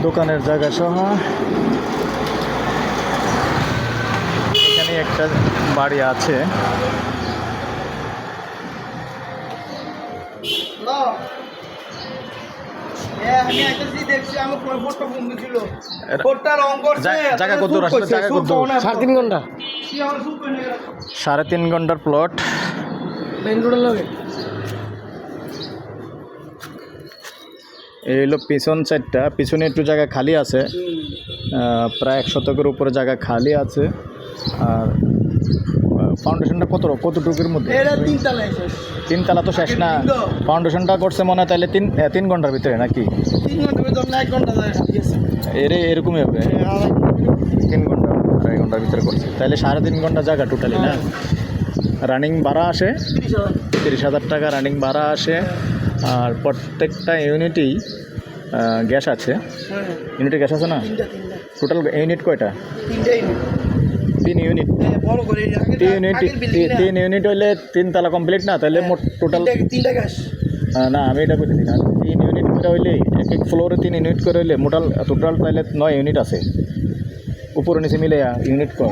দোকানের জায়গা সহ এখানে একটা বাড়ি আছে। জায়গা কত? 3.5 ঘন্টা। 3.5 ঘন্টার প্লট। এই হলো পিছন সাইডটা, পিছনে একটু জায়গা খালি আছে, প্রায় 1 শতকের উপরে জায়গা খালি আছে। আর ফাউন্ডেশনটা কতটুকুর মধ্যে? 3 তালা তো শেষ না, ফাউন্ডেশনটা করছে মনে হয় তাহলে 3 ঘন্টার ভিতরে নাকি? 1 ঘন্টা এরকমই হবে, 3 ঘন্টা 2.5 ঘন্টার ভিতরে করছে, তাহলে 3.5 ঘন্টা জায়গা টোটালি না? রানিং ভাড়া আসে 30,000 টাকা রানিং ভাড়া আসে। আর প্রত্যেকটা ইউনিটেই গ্যাস আছে। ইউনিটে গ্যাস আছে না? টোটাল ইউনিট কয়টা? 3 ইউনিট। 3 ইউনিট হইলে 3 তালা কমপ্লিট না? তাহলে মোট টোটাল না, আমি এটা বলছি না, 3 ইউনিট করে হইলে এক ফ্লোরে 3 ইউনিট করে হইলে টোটাল তাহলে 9 ইউনিট আছে। উপরে নিচে মিলে ইউনিট কয়?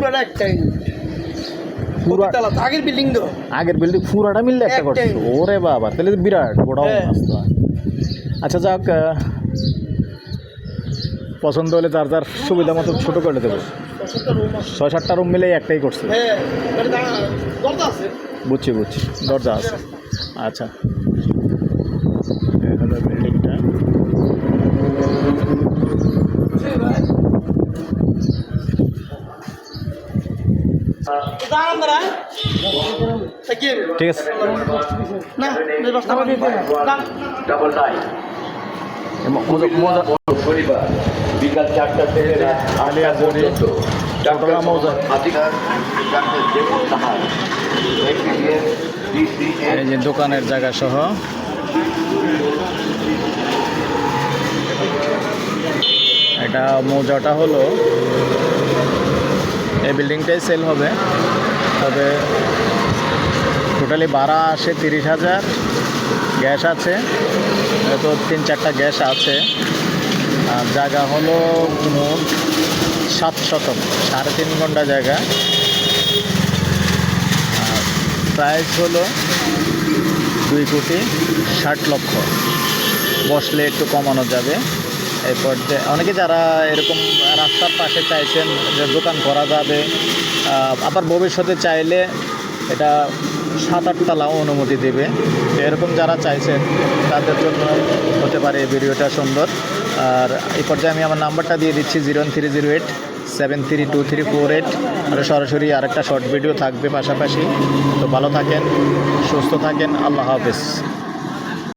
আগের বিল্ডিং পুরাটা মিললে একটা করছে। ওরে বাবা, তাহলে তো বিরাট বড় রাস্তা। আচ্ছা যাক, পছন্দ হলে যার যার সুবিধা মতো ছোটো করে দেবো। 6-7টা রুম মিলে একটাই করছে। বুঝছি, দরজা আছে। আচ্ছা, হলো বিল্ডিংটা। ঠিক আছে, বিকাল 4টা থেকে এই যে দোকানের জায়গা সহ এটা মৌজাটা হলো, এই বিল্ডিংটাই সেল হবে। তবে টোটালি ভাড়া আসে 30,000, গ্যাস আছে তো 3-4টা গ্যাস আছে। আর জায়গা হলো মোট 7 শতক, 3.5 ঘন্টা জায়গা। আর প্রাইস হলো 2,60,00,000। বসলে একটু কমানো যাবে। এরপর অনেকে যারা এরকম রাস্তার পাশে চাইছেন যে দোকান করা যাবে, আবার ভবিষ্যতে চাইলে এটা 7-8 তালাও অনুমতি দেবে, এরকম যারা চাইছেন তাদের জন্য হতে পারে এই ভিডিওটা সুন্দর। আর এই পর্যায়ে আমি আমার নাম্বারটা দিয়ে দিচ্ছি 01308732348। আর সরাসরি আরেকটা শর্ট ভিডিও থাকবে পাশাপাশি। তো ভালো থাকেন, সুস্থ থাকেন, আল্লাহ হাফেজ।